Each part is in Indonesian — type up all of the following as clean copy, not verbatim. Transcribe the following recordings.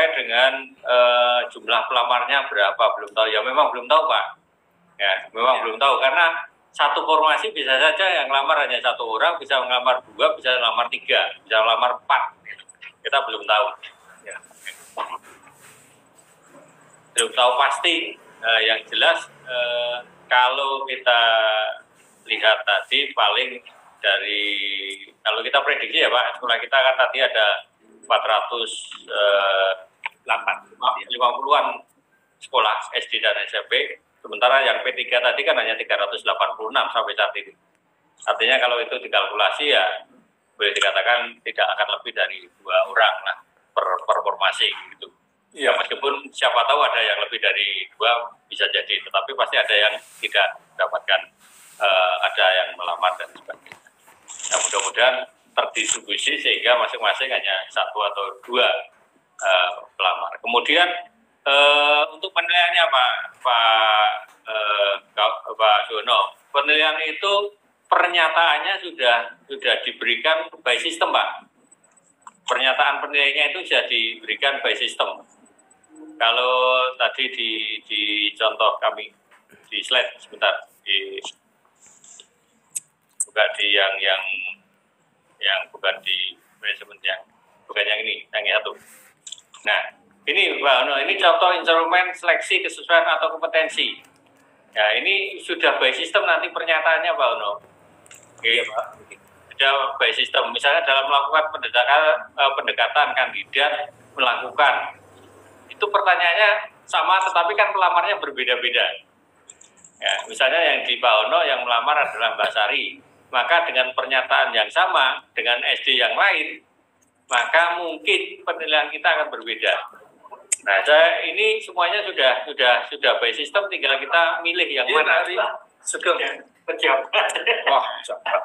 terkait dengan jumlah pelamarnya berapa belum tahu. Ya memang belum tahu Pak. Ya memang belum tahu karena satu formasi bisa saja yang ngelamar hanya satu orang, bisa ngelamar dua, bisa ngelamar tiga, bisa ngelamar empat. Kita belum tahu. Ya. Belum tahu pasti. Yang jelas kalau kita lihat tadi paling dari kalau kita prediksi ya Pak, sekolah kita kan tadi ada 450-an sekolah SD dan SMP, sementara yang P3 tadi kan hanya 386 sampai saat ini. Artinya kalau itu dikalkulasi ya boleh dikatakan tidak akan lebih dari 2 orang lah per formasi gitu. Ya meskipun siapa tahu ada yang lebih dari 2 bisa jadi, tetapi pasti ada yang tidak mendapatkan, ada yang melamar dan sebagainya. Nah mudah-mudahan terdistribusi sehingga masing-masing hanya 1 atau 2 pelamar. Kemudian untuk penilaiannya Pak Jono, penilaian itu pernyataannya sudah diberikan by system Pak. Pernyataan penilaiannya itu sudah diberikan by system. Kalau tadi di contoh kami di slide sebentar bukan di yang bukan di manajemen bukan yang ini, yang satu. Nah, ini Pak Ono, ini contoh instrumen seleksi kesesuaian atau kompetensi. Ya, ini sudah by system nanti pernyataannya Pak Ono. Oke, Pak. Sudah by system. Misalnya dalam melakukan pendekatan kandidat melakukan. Itu pertanyaannya sama, tetapi kan pelamarnya berbeda-beda. Ya, misalnya yang di Pak Ono yang melamar adalah Mbak Sari. Maka dengan pernyataan yang sama dengan SD yang lain, maka mungkin penilaian kita akan berbeda. Nah, ini semuanya sudah by system, tinggal kita milih yang mana.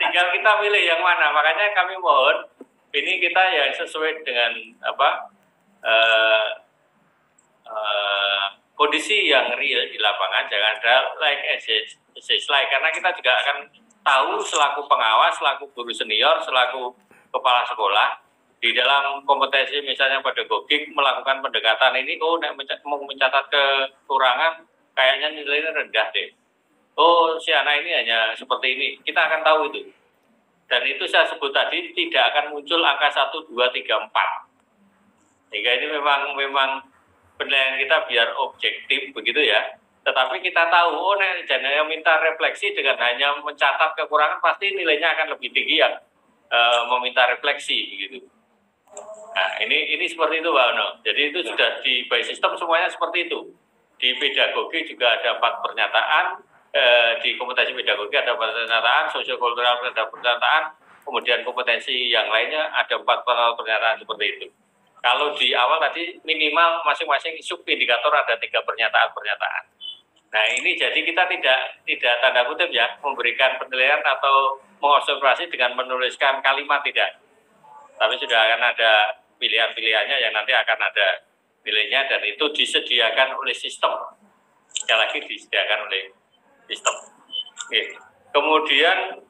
Tinggal kita milih yang mana. Makanya kami mohon ini kita yang sesuai dengan kondisi yang real di lapangan, jangan ada like karena kita juga akan tahu selaku pengawas, selaku guru senior, selaku kepala sekolah di dalam kompetensi misalnya pedagogik melakukan pendekatan ini, mau mencatat kekurangan kayaknya nilainya rendah deh. Oh si anak ini hanya seperti ini, kita akan tahu itu. Dan itu saya sebut tadi tidak akan muncul angka 1, 2, 3, 4. Sehingga ini memang penilaian kita biar objektif begitu ya. Tetapi kita tahu, jangan yang minta refleksi dengan hanya mencatat kekurangan pasti nilainya akan lebih tinggi yang meminta refleksi gitu. Nah ini seperti itu Pak Ono. Jadi itu sudah di by system semuanya seperti itu. Di pedagogi juga ada 4 pernyataan, di kompetensi pedagogi ada 4 pernyataan, sosiokultural ada pernyataan, kemudian kompetensi yang lainnya ada 4 pernyataan seperti itu. Kalau di awal tadi minimal masing-masing sub indikator ada 3 pernyataan. Nah ini jadi kita tidak tanda kutip ya memberikan penilaian atau mengobservasi dengan menuliskan kalimat, tidak. Tapi sudah akan ada pilihan-pilihannya yang nanti akan ada nilainya dan itu disediakan oleh sistem. Sekali lagi disediakan oleh sistem. Oke. Kemudian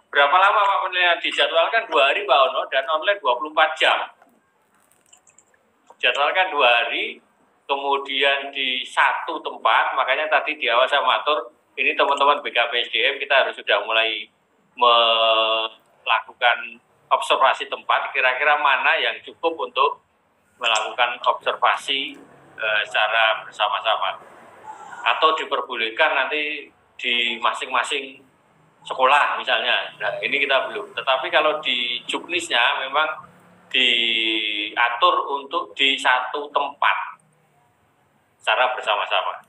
berapa lama Pak penilaian? Dijadwalkan 2 hari Pak Ono dan online 24 jam. Jadwalkan 2 hari, kemudian di satu tempat, makanya tadi di awal saya mengatur, ini teman-teman BKPSDM kita harus sudah mulai melakukan observasi tempat, kira-kira mana yang cukup untuk melakukan observasi secara bersama-sama. Atau diperbolehkan nanti di masing-masing sekolah misalnya. Nah ini kita belum, tetapi kalau di juknisnya memang diatur untuk di satu tempat secara bersama-sama.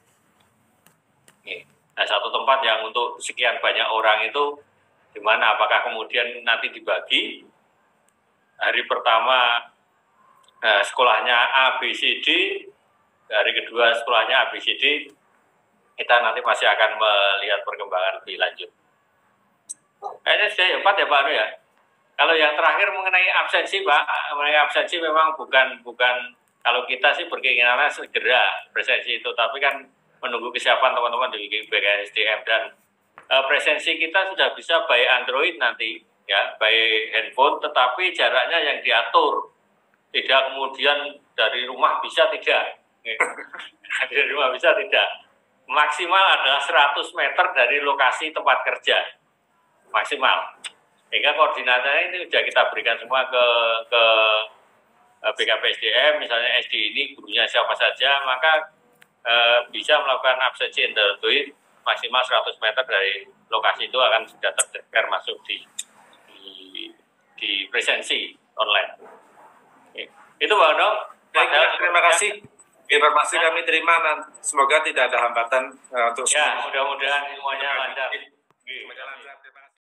Nah, satu tempat yang untuk sekian banyak orang itu di mana? Apakah kemudian nanti dibagi hari pertama sekolahnya A, B, C, D, hari kedua sekolahnya A, B, C, D, kita nanti masih akan melihat perkembangan lebih lanjut. Kayaknya sudah 4 ya Pak Anu ya. Kalau yang terakhir mengenai absensi Pak, mengenai absensi memang bukan kalau kita sih berkeinginannya segera presensi itu, tapi kan menunggu kesiapan teman-teman di BKSDM dan presensi kita sudah bisa by Android nanti ya, by handphone, tetapi jaraknya yang diatur. tidak kemudian dari rumah bisa tidak. Dari rumah bisa tidak. Maksimal adalah 100 meter dari lokasi tempat kerja. Maksimal. Sehingga koordinatnya ini sudah kita berikan semua ke BKPSDM, misalnya SD ini gurunya siapa saja, maka bisa melakukan absensi interduit maksimal 100 meter dari lokasi itu akan sudah terdeklar masuk di presensi online. Itu Pak Ono. Terima kasih. Informasi kami terima, semoga tidak ada hambatan untuk ya, mudah-mudahan semuanya lancar.